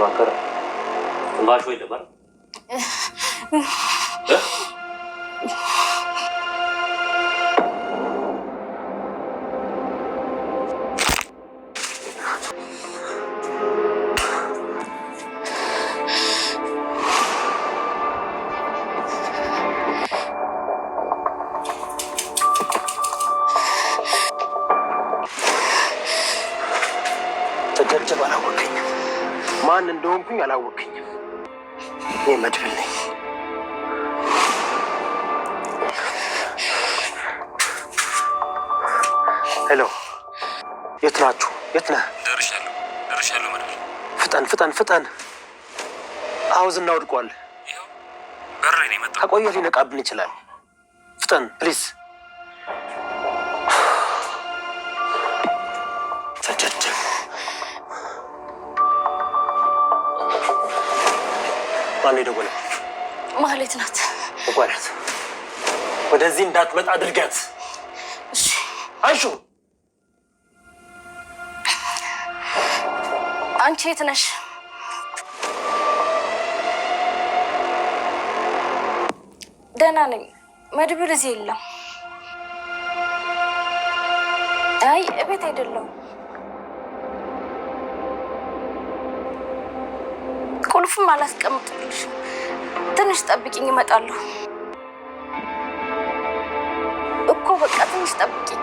እየተማከረ ትንባሽ ወይ ለማር ተጀብጀብ አላወቀኝም። ማን እንደሆንኩኝ አላወቀኝም። እኔ መድብል ነኝ። ሄሎ፣ የት ናችሁ? የት ነህ? ደርሻለሁ መድብል። ፍጠን። ዝና ወድቋል። ይኸው በር ላይ ነው የመጣው። ከቆየ ሊነቃብን ይችላል። ፍጠን ፕሊዝ። ማን የደወለው? ማህሌት ናት። እጓላት ወደዚህ እንዳትመጣ አድርጋት። እሺ አንሹ። አንቺ የት ነሽ? ደህና ነኝ። መድብል እዚህ የለም። አይ እቤት አይደለም። ቁልፍም አላስቀምጥልሽም። ትንሽ ጠብቂኝ፣ እመጣለሁ እኮ። በቃ ትንሽ ጠብቂኝ።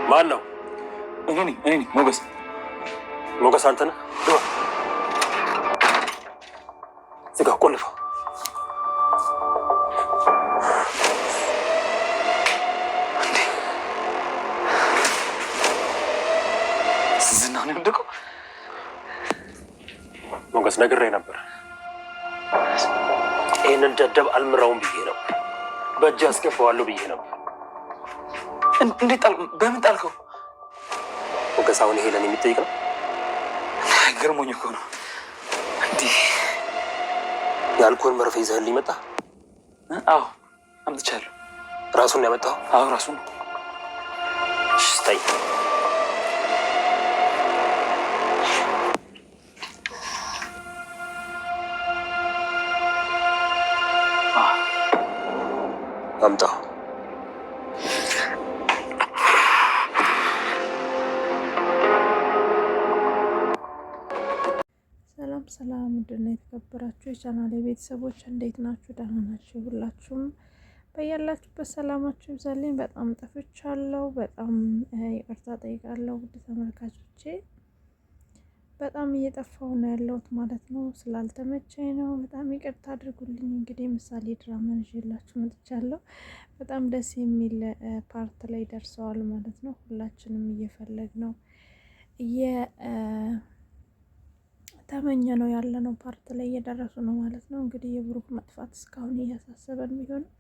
ማን ነው? እኔ ነኝ ሞገስ። ሞገስ አንተ ነህ? ዝጋ፣ ቆልፈው። ዝናን እንደቆ ሞገስ ነግሬ ነበር። ይህንን ደደብ አልምራውም ብዬ ነው። በእጅ አስገባዋለሁ ብዬ ነበር። እንዴት በምን ጣልከው? ሞገስ አሁን ይሄ ለኔ የሚጠይቅ ነው? ገርሞኝ እኮ ነው። እንዲህ የአልኮል መርፌ ይዘህልኝ መጣ? አዎ አምጥቻለሁ። ራሱን ያመጣው? አዎ ራሱን። ስታይ አምጣው። ሰላም ምንድን ነው የተከበራችሁ የቻናሌ ቤተሰቦች እንዴት ናችሁ? ደህና ናችሁ? ሁላችሁም በያላችሁበት ሰላማችሁ ይብዛልኝ። በጣም ጠፍቻለሁ። በጣም ይቅርታ ጠይቃለሁ ውድ ተመልካቾቼ። በጣም እየጠፋሁ ነው ያለሁት ማለት ነው። ስላልተመቸኝ ነው። በጣም ይቅርታ አድርጉልኝ። እንግዲህ ምሳሌ ድራማን ይዤላችሁ መጥቻለሁ። በጣም ደስ የሚል ፓርት ላይ ደርሰዋል ማለት ነው። ሁላችንም እየፈለግ ነው ተመኘ ነው ያለነው ፓርት ላይ እየደረሱ ነው ማለት ነው። እንግዲህ የብሩክ መጥፋት እስካሁን እያሳሰበን ቢሆንም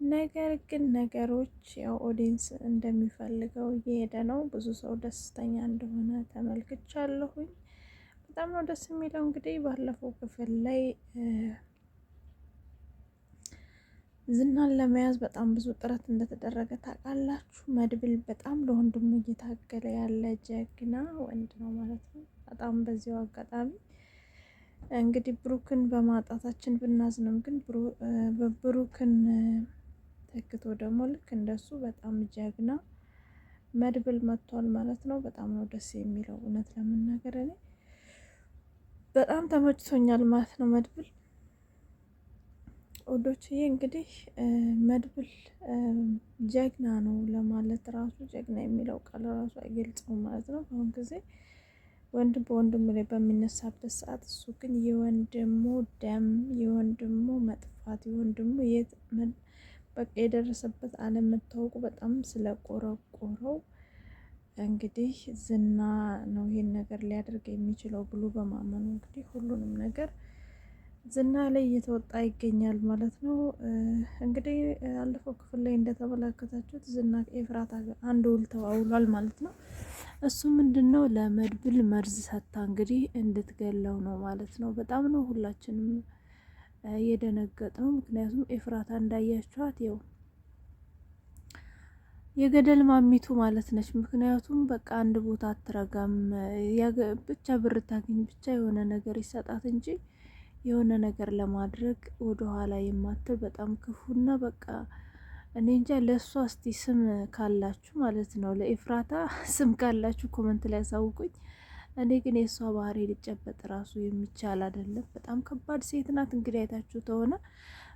ነገር ግን ነገሮች ያው ኦዲየንስ እንደሚፈልገው እየሄደ ነው። ብዙ ሰው ደስተኛ እንደሆነ ተመልክቻለሁኝ። በጣም ነው ደስ የሚለው። እንግዲህ ባለፈው ክፍል ላይ ዝናን ለመያዝ በጣም ብዙ ጥረት እንደተደረገ ታውቃላችሁ። መድብል በጣም ለወንድሙ እየታገለ ያለ ጀግና ወንድ ነው ማለት ነው። በጣም በዚሁ አጋጣሚ እንግዲህ ብሩክን በማጣታችን ብናዝንም ግን ብሩክን ተክቶ ደግሞ ልክ እንደሱ በጣም ጀግና መድብል መጥቷል ማለት ነው። በጣም ነው ደስ የሚለው። እውነት ለመናገር እኔ በጣም ተመችቶኛል ማለት ነው መድብል ወዶችዬ። እንግዲህ መድብል ጀግና ነው ለማለት ራሱ ጀግና የሚለው ቃል ራሱ አይገልጸውም ማለት ነው። በአሁን ጊዜ ወንድም በወንድሙ ላይ በሚነሳበት ሰዓት እሱ ግን የወንድሙ ደም፣ የወንድሙ መጥፋት፣ የወንድሙ በቃ የደረሰበት አለመታወቁ በጣም ስለቆረቆረው እንግዲህ ዝና ነው ይሄን ነገር ሊያደርግ የሚችለው ብሎ በማመኑ እንግዲህ ሁሉንም ነገር ዝና ላይ እየተወጣ ይገኛል ማለት ነው። እንግዲህ አለፈው ክፍል ላይ እንደተመለከታችሁት ዝና ኤፍራታ አንድ ውል ተዋውሏል ማለት ነው። እሱ ምንድነው ለመድብል መርዝ ሰታ እንግዲህ እንድትገለው ነው ማለት ነው። በጣም ነው ሁላችንም የደነገጥ ነው። ምክንያቱም ኤፍራታ እንዳያችኋት ይኸው የገደል ማሚቱ ማለት ነች። ምክንያቱም በቃ አንድ ቦታ አትረጋም። ብቻ ብር ታገኝ ብቻ የሆነ ነገር ይሰጣት እንጂ የሆነ ነገር ለማድረግ ወደኋላ የማትል በጣም ክፉና በቃ እኔ እንጃ። ለእሷ እስቲ ስም ካላችሁ ማለት ነው ለኤፍራታ ስም ካላችሁ ኮመንት ላይ ያሳውቁኝ። እኔ ግን የእሷ ባህሪ ሊጨበጥ ራሱ የሚቻል አይደለም። በጣም ከባድ ሴት ናት። እንግዲህ አይታችሁ ተሆነ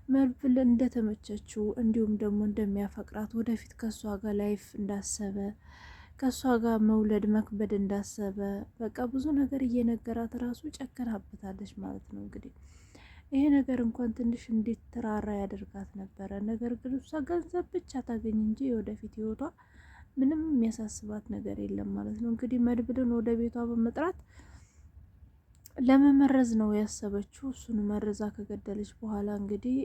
መድብል እንደተመቸችው እንዲሁም ደግሞ እንደሚያፈቅራት ወደፊት ከእሷ ጋር ላይፍ እንዳሰበ ከእሷ ጋር መውለድ መክበድ እንዳሰበ በቃ ብዙ ነገር እየነገራት ራሱ ጨከናበታለች ማለት ነው። እንግዲህ ይሄ ነገር እንኳን ትንሽ እንዴት ተራራ ያደርጋት ነበረ። ነገር ግን እሷ ገንዘብ ብቻ ታገኝ እንጂ የወደፊት ህይወቷ ምንም የሚያሳስባት ነገር የለም ማለት ነው። እንግዲህ መድብልን ወደ ቤቷ በመጥራት ለመመረዝ ነው ያሰበችው። እሱን መርዛ ከገደለች በኋላ እንግዲህ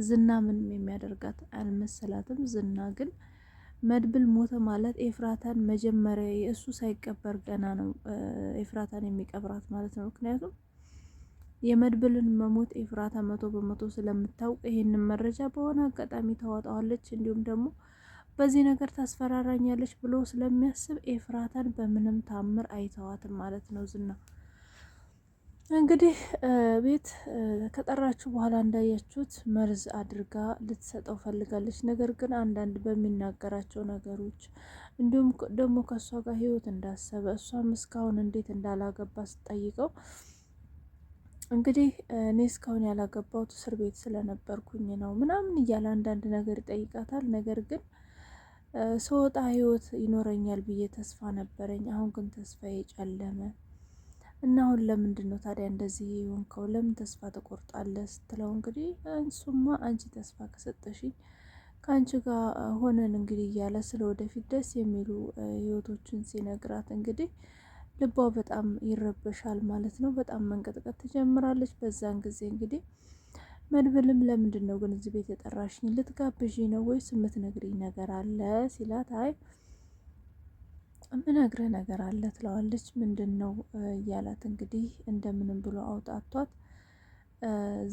ዝና ምንም የሚያደርጋት አልመሰላትም። ዝና ግን መድብል ሞተ ማለት ኤፍራታን መጀመሪያ እሱ ሳይቀበር ገና ነው ኤፍራታን የሚቀብራት ማለት ነው። ምክንያቱም የመድብልን መሞት ኤፍራታ 100% ስለምታውቅ ይሄንን መረጃ በሆነ አጋጣሚ ታወጣዋለች፣ እንዲሁም ደግሞ በዚህ ነገር ታስፈራራኛለች ብሎ ስለሚያስብ ኤፍራታን በምንም ታምር አይተዋትም ማለት ነው። ዝና እንግዲህ ቤት ከጠራችሁ በኋላ እንዳያችሁት መርዝ አድርጋ ልትሰጠው ፈልጋለች። ነገር ግን አንዳንድ በሚናገራቸው ነገሮች እንዲሁም ደግሞ ከእሷ ጋር ህይወት እንዳሰበ እሷም እስካሁን እንዴት እንዳላገባ ስጠይቀው እንግዲህ እኔ እስካሁን ያላገባሁት እስር ቤት ስለነበርኩኝ ነው ምናምን እያለ አንዳንድ ነገር ይጠይቃታል። ነገር ግን ስወጣ ህይወት ይኖረኛል ብዬ ተስፋ ነበረኝ፣ አሁን ግን ተስፋዬ ጨለመ እና አሁን ለምንድን ነው ታዲያ እንደዚህ የሆንከው? ለምን ተስፋ ትቆርጣለህ? ስትለው እንግዲህ እሱማ አንቺ ተስፋ ከሰጠሽኝ ከአንቺ ጋር ሆነን እንግዲህ እያለ ስለ ወደፊት ደስ የሚሉ ህይወቶችን ሲነግራት እንግዲህ ልቧ በጣም ይረበሻል ማለት ነው። በጣም መንቀጥቀጥ ትጀምራለች። በዛን ጊዜ እንግዲህ መድብልም ለምንድን ነው ግን እዚህ ቤት የጠራሽኝ? ልትጋብዥ ነው ወይስ የምትነግሪኝ ነገር አለ ሲላት፣ አይ የምነግርህ ነገር አለ ትለዋለች። ምንድን ነው እያላት እንግዲህ እንደምንም ብሎ አውጣቷት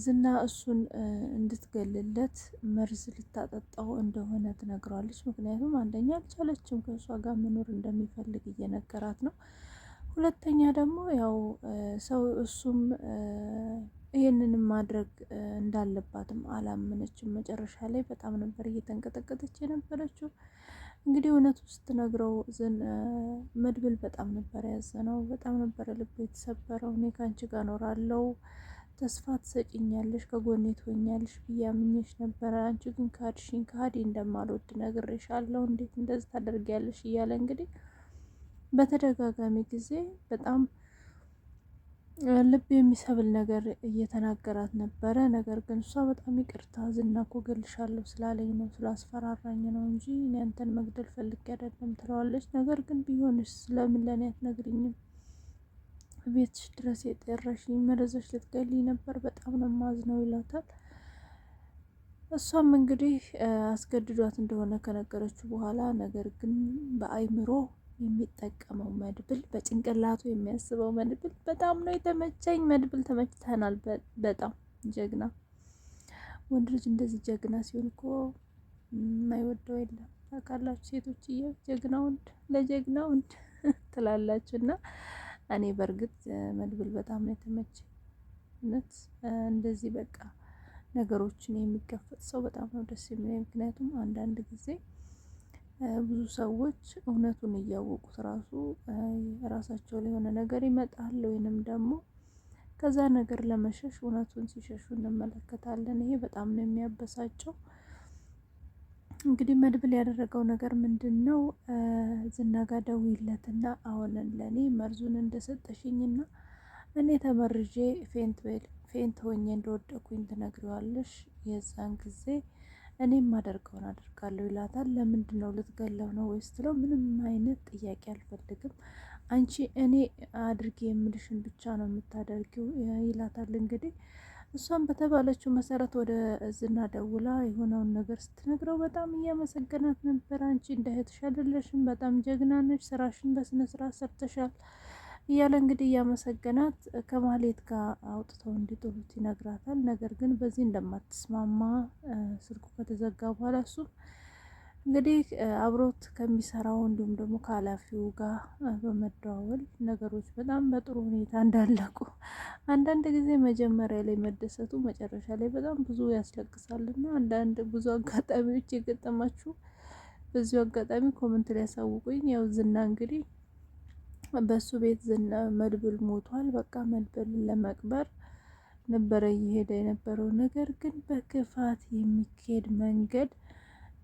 ዝና እሱን እንድትገልለት መርዝ ልታጠጣው እንደሆነ ትነግረዋለች። ምክንያቱም አንደኛ አልቻለችም፣ ከእሷ ጋር መኖር እንደሚፈልግ እየነገራት ነው። ሁለተኛ ደግሞ ያው ሰው እሱም ይህንንም ማድረግ እንዳለባትም አላመነችም። መጨረሻ ላይ በጣም ነበር እየተንቀጠቀጠች የነበረችው። እንግዲህ እውነቱ ስትነግረው መድብል በጣም ነበር ያዘነው፣ በጣም ነበረ ልቡ የተሰበረው። እኔ ከአንቺ ጋር እኖራለሁ፣ ተስፋ ትሰጪኛለሽ፣ ከጎኔ ትሆኛለሽ ብዬ አምኜሽ ነበረ። አንቺ ግን ካድሽኝ፣ ከሀዲ እንደማልወድ ነግሬሻለሁ፣ እንዴት እንደዚህ ታደርጊያለሽ? እያለ እንግዲህ በተደጋጋሚ ጊዜ በጣም ልብ የሚሰብል ነገር እየተናገራት ነበረ። ነገር ግን እሷ በጣም ይቅርታ ዝና እኮ እገልሻለሁ ስላለኝ ነው ስላስፈራራኝ ነው እንጂ እኔ አንተን መግደል ፈልጌ አይደለም ትለዋለች። ነገር ግን ቢሆንስ ለምን ለእኔ አትነግሪኝም? ቤትሽ ድረስ የጠራሽኝ መረዘሽ ልትገልኝ ነበር፣ በጣም ነው የማዝነው ይላታል። እሷም እንግዲህ አስገድዷት እንደሆነ ከነገረችው በኋላ ነገር ግን በአይምሮ የሚጠቀመው መድብል፣ በጭንቅላቱ የሚያስበው መድብል በጣም ነው የተመቸኝ። መድብል ተመችተናል። በጣም ጀግና ወንድ ልጅ እንደዚህ ጀግና ሲሆን እኮ የማይወደው የለም። ታውቃላችሁ ሴቶችዬ፣ ጀግና ወንድ ለጀግና ወንድ ትላላችሁ። እና እኔ በእርግጥ መድብል በጣም ነው የተመቸኝ። እውነት እንደዚህ በቃ ነገሮችን የሚጋፈጥ ሰው በጣም ነው ደስ የሚለኝ። ምክንያቱም አንዳንድ ጊዜ ብዙ ሰዎች እውነቱን እያወቁት ራሱ ራሳቸው ላይ የሆነ ነገር ይመጣል፣ ወይንም ደግሞ ከዛ ነገር ለመሸሽ እውነቱን ሲሸሹ እንመለከታለን። ይሄ በጣም ነው የሚያበሳጨው። እንግዲህ መድብል ያደረገው ነገር ምንድን ነው? ዝና ጋ ደውይለትና አሁን ለእኔ መርዙን እንደሰጠሽኝና እኔ ተመርዤ ፌንት ሆኜ እንደወደኩኝ ትነግሪዋለሽ። የዛን ጊዜ እኔም አደርገውን አደርጋለሁ ይላታል። ለምንድን ነው ልትገለው ነው ወይስ ትለው፣ ምንም አይነት ጥያቄ አልፈልግም፣ አንቺ እኔ አድርጌ የምልሽን ብቻ ነው የምታደርጊው ይላታል። እንግዲህ እሷም በተባለችው መሰረት ወደ ዝና ደውላ የሆነውን ነገር ስትነግረው በጣም እያመሰገናት ነበር። አንቺ እንደ እህትሽ አይደለሽም፣ በጣም ጀግና ነች፣ ስራሽን በስነ ስርዓት ሰርተሻል፣ እያለ እንግዲህ እያመሰገናት ከማህሌት ጋር አውጥተው እንዲጥሉት ይነግራታል። ነገር ግን በዚህ እንደማትስማማ ስልኩ ከተዘጋ በኋላ እሱም እንግዲህ አብሮት ከሚሰራው እንዲሁም ደግሞ ከኃላፊው ጋር በመደዋወል ነገሮች በጣም በጥሩ ሁኔታ እንዳለቁ፣ አንዳንድ ጊዜ መጀመሪያ ላይ መደሰቱ መጨረሻ ላይ በጣም ብዙ ያስለቅሳልና አንዳንድ ብዙ አጋጣሚዎች የገጠማችሁ በዚሁ አጋጣሚ ኮመንት ላይ ያሳውቁኝ። ያው ዝና እንግዲህ በሱ ቤት ዝና መድብል ሞቷል። በቃ መድብልን ለመቅበር ነበረ እየሄደ የነበረው። ነገር ግን በክፋት የሚካሄድ መንገድ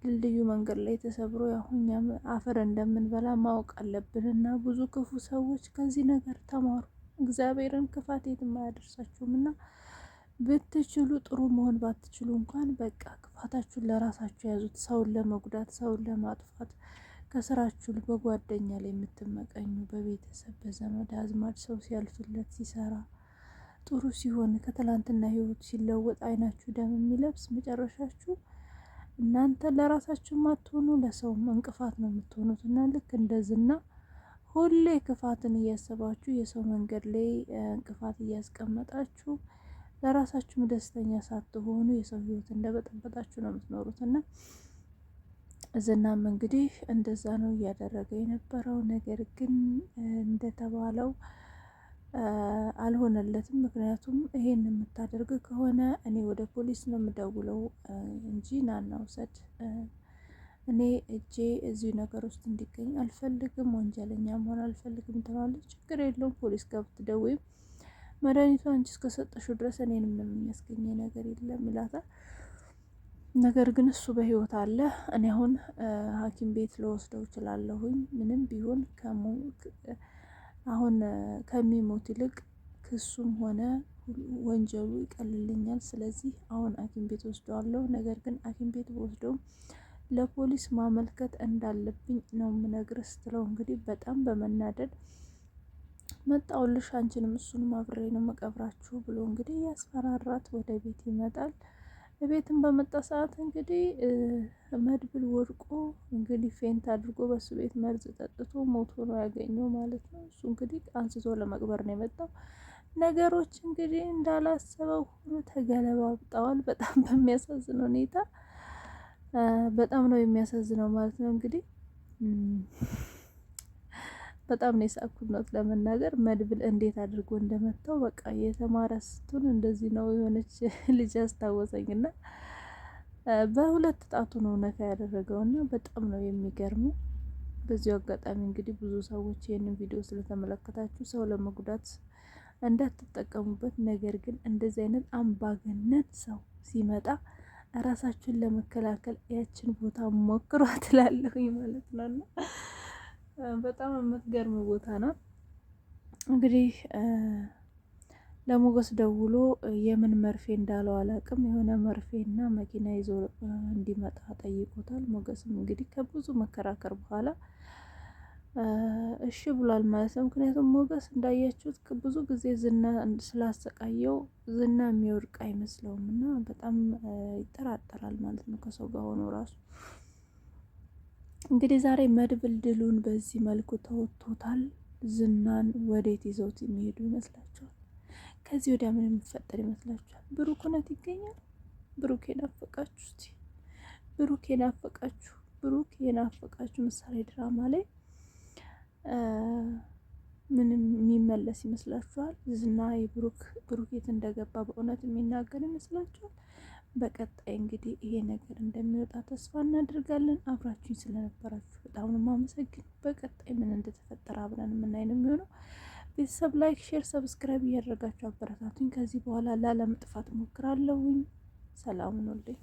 ድልድዩ መንገድ ላይ ተሰብሮ ያሁኛም አፈር እንደምንበላ ማወቅ አለብን እና ብዙ ክፉ ሰዎች ከዚህ ነገር ተማሩ። እግዚአብሔርን ክፋት የትም አያደርሳችሁም እና ብትችሉ ጥሩ መሆን ባትችሉ እንኳን በቃ ክፋታችሁን ለራሳችሁ ያዙት። ሰውን ለመጉዳት፣ ሰውን ለማጥፋት ከስራችሁ በጓደኛ ላይ የምትመቀኙ፣ በቤተሰብ በዘመድ አዝማድ ሰው ሲያልፍለት ሲሰራ ጥሩ ሲሆን ከትላንትና ህይወት ሲለወጥ አይናችሁ ደም የሚለብስ መጨረሻችሁ እናንተ ለራሳችሁ ማትሆኑ ለሰው እንቅፋት ነው የምትሆኑት እና ልክ እንደዝና ሁሌ ክፋትን እያሰባችሁ የሰው መንገድ ላይ እንቅፋት እያስቀመጣችሁ ለራሳችሁም ደስተኛ ሳትሆኑ የሰው ህይወት እንደበጠበጣችሁ ነው የምትኖሩት እና ዝናም እንግዲህ እንደዛ ነው እያደረገ የነበረው። ነገር ግን እንደተባለው አልሆነለትም። ምክንያቱም ይሄን የምታደርግ ከሆነ እኔ ወደ ፖሊስ ነው የምደውለው እንጂ ናና ውሰድ፣ እኔ እጄ እዚህ ነገር ውስጥ እንዲገኝ አልፈልግም፣ ወንጀለኛ መሆን አልፈልግም ትላለች። ችግር የለውም ፖሊስ ጋር ብትደውይም መድኃኒቱ አንቺ እስከሰጠሽው ድረስ እኔን ምንም የሚያስገኘ ነገር የለም ይላታል። ነገር ግን እሱ በህይወት አለ። እኔ አሁን ሐኪም ቤት ልወስደው እችላለሁኝ። ምንም ቢሆን አሁን ከሚሞት ይልቅ ክሱም ሆነ ወንጀሉ ይቀልልኛል። ስለዚህ አሁን ሐኪም ቤት ወስደዋለሁ። ነገር ግን ሐኪም ቤት ወስደው ለፖሊስ ማመልከት እንዳለብኝ ነው የምነግርህ ስትለው እንግዲህ በጣም በመናደድ መጣውልሽ፣ አንቺንም እሱንም አብሬ ነው መቀብራችሁ ብሎ እንግዲህ ያስፈራራት ወደ ቤት ይመጣል። ቤትን በመጣ ሰዓት እንግዲህ መድብል ወድቆ እንግዲህ ፌንት አድርጎ በሱ ቤት መርዝ ጠጥቶ ሞቶ ነው ያገኘው ማለት ነው። እሱ እንግዲህ አንስቶ ለመቅበር ነው የመጣው። ነገሮች እንግዲህ እንዳላሰበው ሁሉ ተገለባብጠዋል። በጣም በሚያሳዝን ሁኔታ በጣም ነው የሚያሳዝነው ማለት ነው። እንግዲህ በጣም ነው የሳቅኩት ነው ለመናገር። መድብል እንዴት አድርጎ እንደመታው በቃ የተማረ ስትሆን እንደዚህ ነው። የሆነች ልጅ አስታወሰኝና በሁለት ጣቱ ነው ነካ ያደረገውና በጣም ነው የሚገርመው። በዚሁ አጋጣሚ እንግዲህ ብዙ ሰዎች ይህንን ቪዲዮ ስለተመለከታችሁ ሰው ለመጉዳት እንዳትጠቀሙበት። ነገር ግን እንደዚህ አይነት አምባገነን ሰው ሲመጣ ራሳችሁን ለመከላከል ያችን ቦታ ሞክሯት እላለሁኝ ማለት ነውና በጣም የምትገርም ቦታ ናት። እንግዲህ ለሞገስ ደውሎ የምን መርፌ እንዳለው አላቅም፣ የሆነ መርፌና መኪና ይዞ እንዲመጣ ጠይቆታል። ሞገስም እንግዲህ ከብዙ መከራከር በኋላ እሺ ብሏል ማለት ነው። ምክንያቱም ሞገስ እንዳያችሁት ብዙ ጊዜ ዝና ስላሰቃየው ዝና የሚወድቅ አይመስለውም እና በጣም ይጠራጠራል ማለት ነው ከሰው ጋር ሆኖ ራሱ። እንግዲህ ዛሬ መድብል ድሉን በዚህ መልኩ ተወጥቶታል። ዝናን ወዴት ይዘውት የሚሄዱ ይመስላችኋል? ከዚህ ወዲያ ምን የሚፈጠር ይመስላችኋል? ብሩክ እውነት ይገኛል? ብሩክ የናፈቃችሁ እስቲ ብሩክ የናፈቃችሁ ብሩክ የናፈቃችሁ ምሳሌ ድራማ ላይ ምንም የሚመለስ ይመስላችኋል? ዝና ብሩክ የት እንደገባ በእውነት የሚናገር ይመስላችኋል? በቀጣይ እንግዲህ ይሄ ነገር እንደሚወጣ ተስፋ እናደርጋለን። አብራችሁኝ ስለነበራችሁ በጣም ነው የማመሰግነው። በቀጣይ ምን እንደተፈጠረ አብረን የምናይ ነው የሚሆነው። ቤተሰብ ላይክ፣ ሼር፣ ሰብስክራይብ እያደረጋችሁ አበረታቱኝ። ከዚህ በኋላ ላለመጥፋት ሞክራለሁኝ። ሰላም ሁኑልኝ።